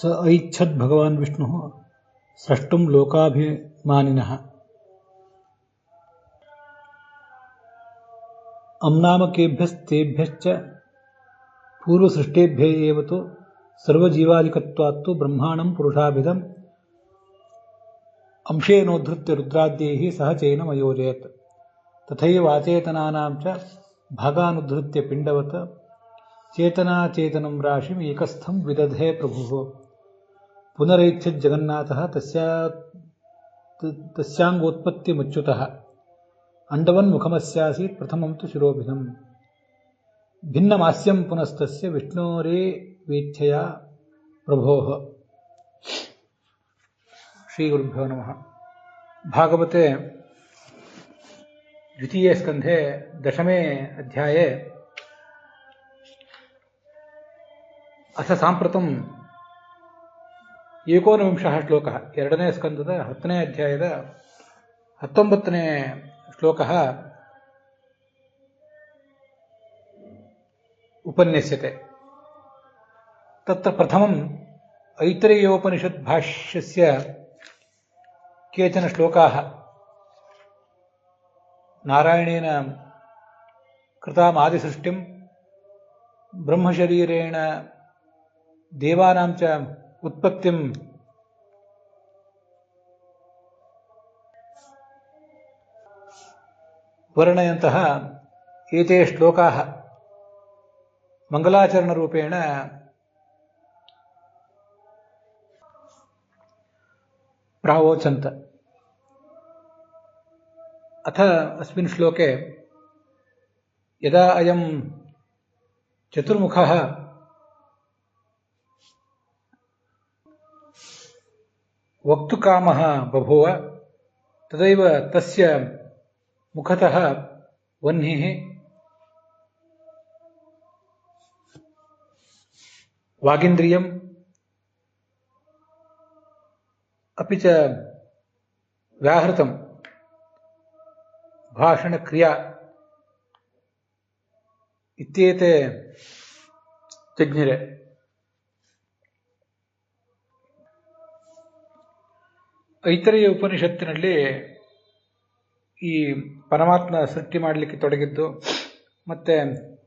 स ऐच्छद् भगवान् विष्णुः स्रष्टुं लोकाभिमानिनः अम्नामकेभ्यस्तेभ्यश्च पूर्वसृष्टेभ्य एव तु सर्वजीवादिकत्वात्तु ब्रह्माणं पुरुषाभिधम् अंशेनोद्धृत्य रुद्राद्यैः सह चैनमयोजयत् तथैव अचेतनानां च भागानुद्धृत्य पिण्डवत् चेतनाचेतनं राशिम् एकस्थं विदधे प्रभुः पुनरैच्छज्जगन्नाथः तस्यांगोत्पत्तिमच्युतः अण्डवन्मुखमस्यासीत् प्रथमं तु शिरोभिधम् भिन्नमास्यं पुनस्तस्य विष्णोरेवेच्छया प्रभोः। श्रीगुरुभ्यो नमः। भागवते द्वितीये स्कन्धे दशमे अध्याये अथ साम्प्रतम् 19 श्लोकः ಎರಡನೇ ಸ್ಕಂದದ 10ನೇ ಅಧ್ಯಾಯದ 19ನೇ ಶ್ಲೋಕः उपन्यस्यते। तत्र प्रथमम् ऐतरेयोपनिषत् भाष्यस्य केचन श्लोकाः नारायणेन कृताम् आदिसृष्टिं ब्रह्मशरीरेण देवानां च उत्पत्तिं वर्णयन्तः एते श्लोकाः मङ्गलाचरणरूपेण प्रावोचन्त। अथ अस्मिन् श्लोके यदा अयं चतुर्मुखः वक्तुकामः बभूव तदैव तस्य मुखतः वह्निः वागिन्द्रियम् अपि च व्याहृतं भाषणक्रिया इत्येते जज्ञिरे। ಐತರೇಯ ಉಪನಿಷತ್ತಿನಲ್ಲಿ ಈ ಪರಮಾತ್ಮ ಸೃಷ್ಟಿ ಮಾಡಲಿಕ್ಕೆ ತೊಡಗಿದ್ದು ಮತ್ತೆ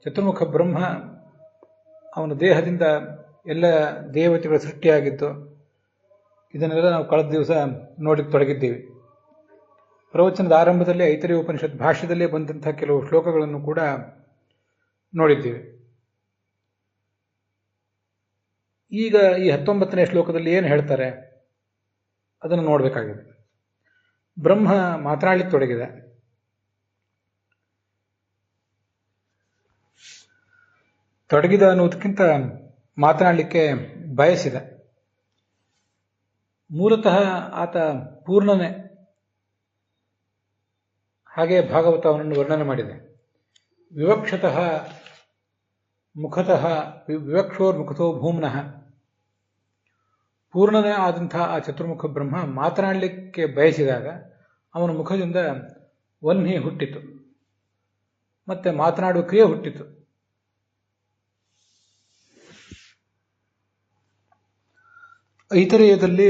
ಚತುರ್ಮುಖ ಬ್ರಹ್ಮ ಅವನ ದೇಹದಿಂದ ಎಲ್ಲ ದೇವತೆಗಳ ಸೃಷ್ಟಿಯಾಗಿದ್ದು ಇದನ್ನೆಲ್ಲ ನಾವು ಕಳೆದ ದಿವಸ ನೋಡಿ ತೊಡಗಿದ್ದೀವಿ. ಪ್ರವಚನದ ಆರಂಭದಲ್ಲಿ ಐತರೇಯ ಉಪನಿಷತ್ ಭಾಷ್ಯದಲ್ಲೇ ಬಂದಂತಹ ಕೆಲವು ಶ್ಲೋಕಗಳನ್ನು ಕೂಡ ನೋಡಿದ್ದೀವಿ. ಈಗ ಈ 19ನೇ ಶ್ಲೋಕದಲ್ಲಿ ಏನು ಹೇಳ್ತಾರೆ ಅದನ್ನು ನೋಡಬೇಕಾಗಿದೆ. ಬ್ರಹ್ಮ ಮಾತನಾಡಲಿಕ್ಕೆ ತೊಡಗಿದೆ. ತೊಡಗಿದ ಅನ್ನೋದಕ್ಕಿಂತ ಮಾತನಾಡಲಿಕ್ಕೆ ಬಯಸಿದ. ಮೂಲತಃ ಆತ ಪೂರ್ಣನೇ. ಹಾಗೆ ಭಾಗವತ ಅವನನ್ನು ವರ್ಣನೆ ಮಾಡಿದೆ. ವಿವಕ್ಷತಃ ಮುಖತಃ ವಿವಕ್ಷೋರ್ಮುಖತೋ ಭೂಮ್ನಃ. ಪೂರ್ಣನೇ ಆದಂತಹ ಆ ಚತುರ್ಮುಖ ಬ್ರಹ್ಮ ಮಾತನಾಡಲಿಕ್ಕೆ ಬಯಸಿದಾಗ ಅವನ ಮುಖದಿಂದ ವನ್ಹಿ ಹುಟ್ಟಿತು, ಮತ್ತೆ ಮಾತನಾಡುವ ಕ್ರಿಯೆ ಹುಟ್ಟಿತು. ಐತರೇಯದಲ್ಲಿ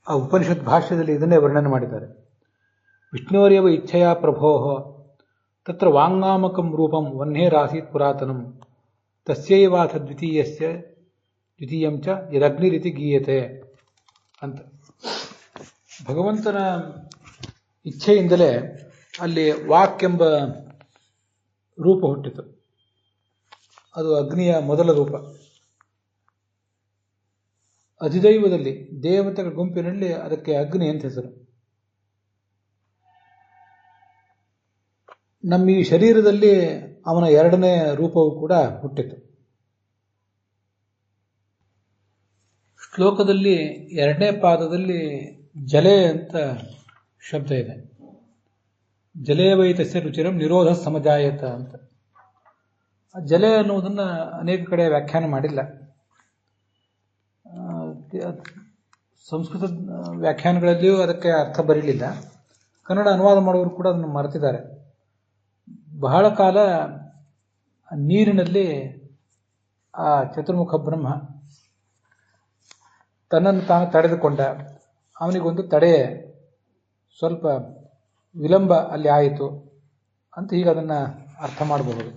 ಆ ಉಪನಿಷತ್ ಭಾಷ್ಯದಲ್ಲಿ ಇದನ್ನೇ ವರ್ಣನೆ ಮಾಡಿದ್ದಾರೆ. ವಿಷ್ಣೋರೇವ ಇಚ್ಛೆಯ ಪ್ರಭೋ ತತ್ರ ವಾಂಗಾಮಕಂ ರೂಪಂ ವನ್ನೇರಾಸೀತ್ ಪುರಾತನಂ ತಸ್ಯೈವಾಥ ದ್ವಿತೀಯಂ ಚ ಯದಗ್ನಿರಿತಿ ಗೀಯತೆ ಅಂತ. ಭಗವಂತನ ಇಚ್ಛೆಯಿಂದಲೇ ಅಲ್ಲಿ ವಾಕ್ ಎಂಬ ರೂಪ ಹುಟ್ಟಿತು. ಅದು ಅಗ್ನಿಯ ಮೊದಲ ರೂಪ. ಅಧಿದೈವದಲ್ಲಿ ದೇವತೆಗಳ ಗುಂಪಿನಲ್ಲಿ ಅದಕ್ಕೆ ಅಗ್ನಿ ಅಂತ ಹೆಸರು. ನಮ್ಮ ಈ ಶರೀರದಲ್ಲಿ ಅವನ ಎರಡನೇ ರೂಪವು ಕೂಡ ಹುಟ್ಟಿತು. ಶ್ಲೋಕದಲ್ಲಿ ಎರಡನೇ ಪಾದದಲ್ಲಿ ಜಲೆ ಅಂತ ಶಬ್ದ ಇದೆ. ಜಲೇ ವೈತಸ್ಯ ರುಚಿರಂ ನಿರೋಧ ಸಮಜಾಯತ ಅಂತ. ಜಲೆ ಅನ್ನುವುದನ್ನು ಅನೇಕ ಕಡೆ ವ್ಯಾಖ್ಯಾನ ಮಾಡಿಲ್ಲ. ಸಂಸ್ಕೃತ ವ್ಯಾಖ್ಯಾನಗಳಲ್ಲಿಯೂ ಅದಕ್ಕೆ ಅರ್ಥ ಬರಲಿಲ್ಲ. ಕನ್ನಡ ಅನುವಾದ ಮಾಡುವವರು ಕೂಡ ಅದನ್ನು ಮರೆತಿದ್ದಾರೆ. ಬಹಳ ಕಾಲ ನೀರಿನಲ್ಲಿ ಆ ಚತುರ್ಮುಖ ಬ್ರಹ್ಮ ತನ್ನನ್ನು ತಾನು ತಡೆದುಕೊಂಡ. ಅವನಿಗೊಂದು ತಡೆ, ಸ್ವಲ್ಪ ವಿಳಂಬ ಅಲ್ಲಿ ಆಯಿತು ಅಂತ ಈಗ ಅದನ್ನು ಅರ್ಥ ಮಾಡಬಹುದು.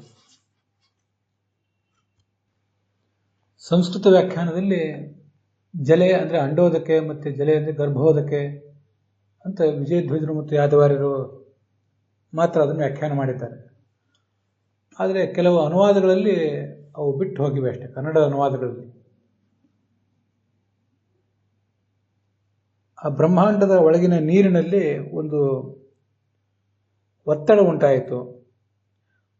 ಸಂಸ್ಕೃತ ವ್ಯಾಖ್ಯಾನದಲ್ಲಿ ಜಲೆ ಅಂದರೆ ಅಂಡೋದಕ್ಕೆ ಮತ್ತು ಜಲೆ ಅಂದರೆ ಗರ್ಭೋದಕ್ಕೆ ಅಂತ ವಿಜಯಧ್ವಜರು ಮತ್ತು ಯಾದವಾರ್ಯರು ಮಾತ್ರ ಅದನ್ನು ವ್ಯಾಖ್ಯಾನ ಮಾಡಿದ್ದಾರೆ. ಆದರೆ ಕೆಲವು ಅನುವಾದಗಳಲ್ಲಿ ಅವು ಬಿಟ್ಟು ಹೋಗಿವೆ ಅಷ್ಟೇ. ಕನ್ನಡ ಅನುವಾದಗಳಲ್ಲಿ ಆ ಬ್ರಹ್ಮಾಂಡದ ಒಳಗಿನ ನೀರಿನಲ್ಲಿ ಒಂದು ಒತ್ತಡ ಉಂಟಾಯಿತು.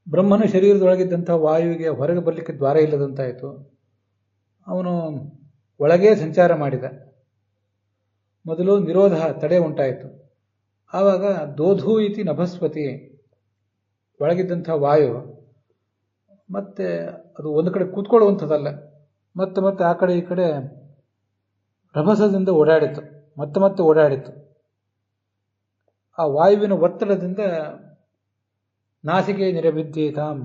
ಬ್ರಹ್ಮನ ಶರೀರದೊಳಗಿದ್ದಂಥ ವಾಯುವಿಗೆ ಹೊರಗೆ ಬರಲಿಕ್ಕೆ ದ್ವಾರ ಇಲ್ಲದಂತಾಯಿತು. ಅವನು ಒಳಗೇ ಸಂಚಾರ ಮಾಡಿದ. ಮೊದಲು ನಿರೋಧ, ತಡೆ ಉಂಟಾಯಿತು. ಆವಾಗ ದೋಧು ಇತಿ ನಭಸ್ವತಿ, ಒಳಗಿದ್ದಂಥ ವಾಯು ಮತ್ತೆ ಅದು ಒಂದು ಕಡೆ ಕೂತ್ಕೊಳ್ಳುವಂಥದ್ದಲ್ಲ, ಮತ್ತೆ ಮತ್ತೆ ಆ ಕಡೆ ಈ ಕಡೆ ರಭಸದಿಂದ ಓಡಾಡಿತು, ಮತ್ತೆ ಮತ್ತೆ ಓಡಾಡಿತು. ಆ ವಾಯುವಿನ ಒತ್ತಡದಿಂದ ನಾಸಿಕೆ ನಿರಬಿದ್ದೀತಾಂ,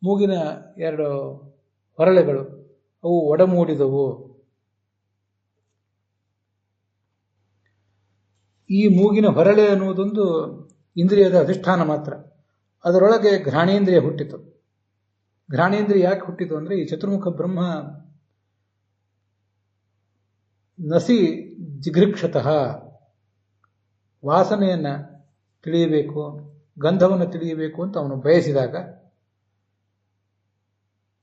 ಮೂಗಿನ 2 ಹೊರಳೆಗಳು ಅವು ಒಡಮೂಡಿದವು. ಈ ಮೂಗಿನ ಹೊರಳೆ ಅನ್ನುವುದೊಂದು ಇಂದ್ರಿಯದ ಅಧಿಷ್ಠಾನ ಮಾತ್ರ. ಅದರೊಳಗೆ ಘ್ರಾಣೇಂದ್ರಿಯ ಹುಟ್ಟಿತು. ಘ್ರಾಣೇಂದ್ರಿಯ ಯಾಕೆ ಹುಟ್ಟಿತು ಅಂದರೆ, ಈ ಚತುರ್ಮುಖ ಬ್ರಹ್ಮ ನಸಿ ಜಿಘೃಕ್ಷತಃ, ವಾಸನೆಯನ್ನು ತಿಳಿಯಬೇಕು, ಗಂಧವನ್ನು ತಿಳಿಯಬೇಕು ಅಂತ ಅವನು ಬಯಸಿದಾಗ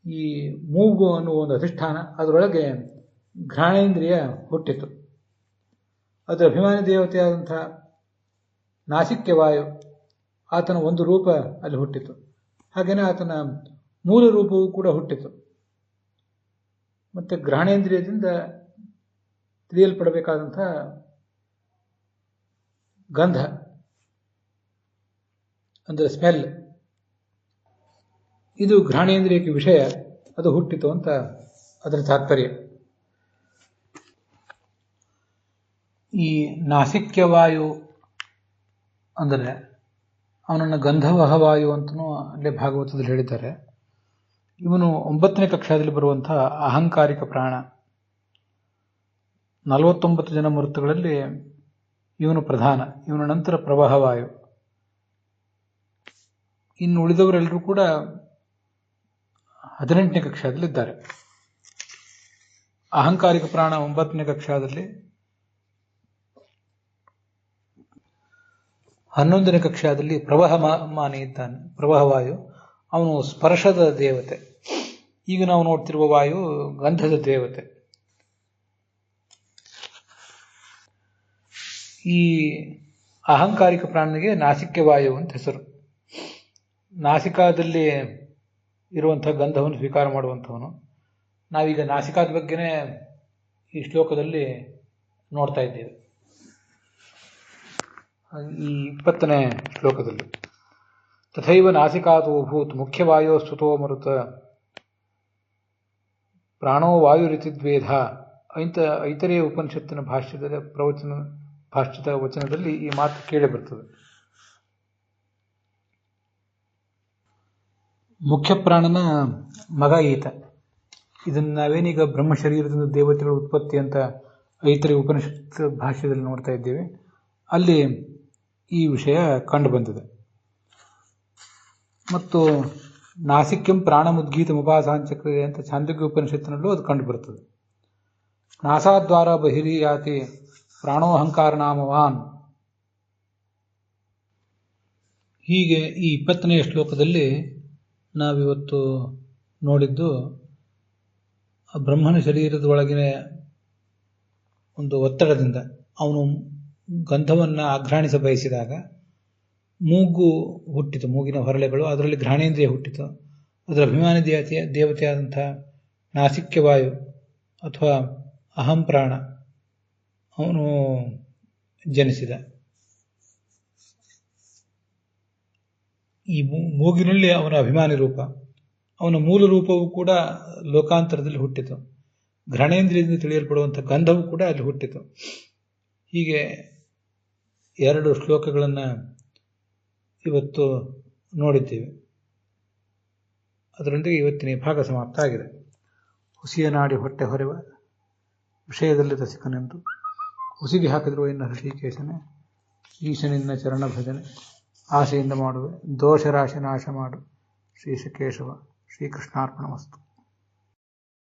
ಈ ಮೂಗು ಅನ್ನುವ ಒಂದು ಅಧಿಷ್ಠಾನ, ಅದರೊಳಗೆ ಘ್ರಾಣೇಂದ್ರಿಯ ಹುಟ್ಟಿತು. ಅದರ ಅಭಿಮಾನಿ ದೇವತೆಯಾದಂಥ ನಾಸಿಕ್ಯವಾಯು, ಆತನ ಒಂದು ರೂಪ ಅಲ್ಲಿ ಹುಟ್ಟಿತು. ಹಾಗೆಯೇ ಆತನ ಮೂಲ ರೂಪವೂ ಕೂಡ ಹುಟ್ಟಿತು. ಮತ್ತು ಘ್ರಾಣೇಂದ್ರಿಯದಿಂದ ತಿಳಿಯಲ್ಪಡಬೇಕಾದಂಥ ಗಂಧ ಅಂದರೆ ಸ್ಮೆಲ್, ಇದು ಘ್ರಾಣೇಂದ್ರಿಯಕ್ಕೆ ವಿಷಯ, ಅದು ಹುಟ್ಟಿತು ಅಂತ ಅದರ ತಾತ್ಪರ್ಯ. ಈ ನಾಸಿಕ್ಯವಾಯು ಅಂದರೆ ಅವನನ್ನು ಗಂಧವಹವಾಯು ಅಂತಲೂ ಅಲ್ಲೇ ಭಾಗವತದಲ್ಲಿ ಹೇಳಿದ್ದಾರೆ. ಇವನು 9ನೇ ಕಕ್ಷಾದಲ್ಲಿ ಬರುವಂತಹ ಅಹಂಕಾರಿಕ ಪ್ರಾಣ. 49 ಜನ ಮೂರ್ತಗಳಲ್ಲಿ ಇವನು ಪ್ರಧಾನ. ಇವನ ನಂತರ ಪ್ರವಾಹವಾಯು. ಇನ್ನು ಉಳಿದವರೆಲ್ಲರೂ ಕೂಡ 18ನೇ ಕಕ್ಷಾದಲ್ಲಿದ್ದಾರೆ. ಅಹಂಕಾರಿಕ ಪ್ರಾಣ 9ನೇ ಕಕ್ಷಾದಲ್ಲಿ, 11ನೇ ಕಕ್ಷಾದಲ್ಲಿ ಪ್ರವಾಹಮಾನಿ ಇದ್ದಾನೆ, ಪ್ರವಾಹವಾಯು. ಅವನು ಸ್ಪರ್ಶದ ದೇವತೆ. ಈಗ ನಾವು ನೋಡ್ತಿರುವ ವಾಯು ಗಂಧದ ದೇವತೆ. ಈ ಅಹಂಕಾರಿಕ ಪ್ರಾಣನಿಗೆ ನಾಸಿಕ್ಯವಾಯು ಅಂತ ಹೆಸರು. ನಾಸಿಕಾದಲ್ಲಿ ಇರುವಂಥ ಗಂಧವನ್ನು ಸ್ವೀಕಾರ ಮಾಡುವಂಥವನು. ನಾವೀಗ ನಾಸಿಕಾದ ಬಗ್ಗೆನೇ ಈ ಶ್ಲೋಕದಲ್ಲಿ ನೋಡ್ತಾ ಇದ್ದೇವೆ. ಈ 20ನೇ ಶ್ಲೋಕದಲ್ಲಿ ತಥೈವ ನಾಸಿಕಾದೋ ಭೂತ್ ಮುಖ್ಯವಾಯೋ ಸ್ತುತೋ ಮರುತ ಪ್ರಾಣೋ ವಾಯುರಿತಿದ್ವೇಧ. ಐತರೇಯ ಉಪನಿಷತ್ತಿನ ಭಾಷ್ಯದ ವಚನದಲ್ಲಿ ಈ ಮಾತು ಕೇಳಿ ಬರ್ತದೆ. ಮುಖ್ಯ ಪ್ರಾಣನ ಮಗ ಈತ. ಇದನ್ನು ನಾವೇನೀಗ ಬ್ರಹ್ಮ ಶರೀರದಿಂದ ದೇವತೆಗಳ ಉತ್ಪತ್ತಿ ಅಂತ ಐತರೇಯ ಉಪನಿಷತ್ ಭಾಷ್ಯದಲ್ಲಿ ನೋಡ್ತಾ ಇದ್ದೇವೆ. ಅಲ್ಲಿ ಈ ವಿಷಯ ಕಂಡು ಬಂದಿದೆ. ಮತ್ತು ನಾಸಿಕ್ಯಂ ಪ್ರಾಣಮುದ್ಗೀತ ಮುಪಾಸಾಂಚಕ್ರಿಯೆ ಅಂತ ಛಾಂದೋಗ್ಯ ಉಪನಿಷತ್ತಿನಲ್ಲೂ ಅದು ಕಂಡು ಬರ್ತದೆ. ನಾಸಾದ್ವಾರ ಬಹಿರಿಯಾತಿ ಪ್ರಾಣೋಹಂಕಾರ ನಾಮವಾನ್. ಹೀಗೆ ಈ 20ನೇ ಶ್ಲೋಕದಲ್ಲಿ ನಾವಿವತ್ತು ನೋಡಿದ್ದು ಬ್ರಹ್ಮನ ಶರೀರದ ಒಳಗಿನ ಒಂದು ಒತ್ತಡದಿಂದ ಅವನು ಗಂಧವನ್ನು ಆಘ್ರಾಣಿಸ ಬಯಸಿದಾಗ ಮೂಗು ಹುಟ್ಟಿತು, ಮೂಗಿನ ಹೊರಳೆಗಳು, ಅದರಲ್ಲಿ ಘ್ರಾಣೇಂದ್ರಿಯ ಹುಟ್ಟಿತು. ಅದರ ಅಭಿಮಾನಿ ದೇವತೆಯಾದಂಥ ನಾಸಿಕ್ಯವಾಯು ಅಥವಾ ಅಹಂ ಪ್ರಾಣ ಅವನು ಜನಿಸಿದ. ಈ ಮೂಗಿನಲ್ಲಿ ಅವನ ಅಭಿಮಾನಿ ರೂಪ, ಅವನ ಮೂಲ ರೂಪವೂ ಕೂಡ ಲೋಕಾಂತರದಲ್ಲಿ ಹುಟ್ಟಿತು. ಘ್ರಾಣೇಂದ್ರಿಯದಿಂದ ತಿಳಿಯಲ್ಪಡುವಂಥ ಗಂಧವೂ ಕೂಡ ಅಲ್ಲಿ ಹುಟ್ಟಿತು. ಹೀಗೆ 2 ಶ್ಲೋಕಗಳನ್ನು ಇವತ್ತು ನೋಡಿದ್ದೇವೆ. ಅದರೊಂದಿಗೆ ಇವತ್ತಿನ ಭಾಗ ಸಮಾಪ್ತ ಆಗಿದೆ. ಹುಸಿಯ ನಾಡಿ ಹೊಟ್ಟೆ ಹೊರೆವ ವಿಷಯದಲ್ಲಿ ರಸಿಕನೆಂದು ಹುಸಿಗೆ ಹಾಕಿದ್ರು ಇನ್ನು ಹೃಷಿಕೇಶನೇ ಈಶನಿಂದ ಚರಣ ಭಜನೆ ಆಸೆಯಿಂದ ಮಾಡುವೆ ದೋಷರಾಶಿ ನಾಶ ಮಾಡು ಶ್ರೀಶಕೇಶವ ಶ್ರೀಕೃಷ್ಣಾರ್ಪಣಮಸ್ತು.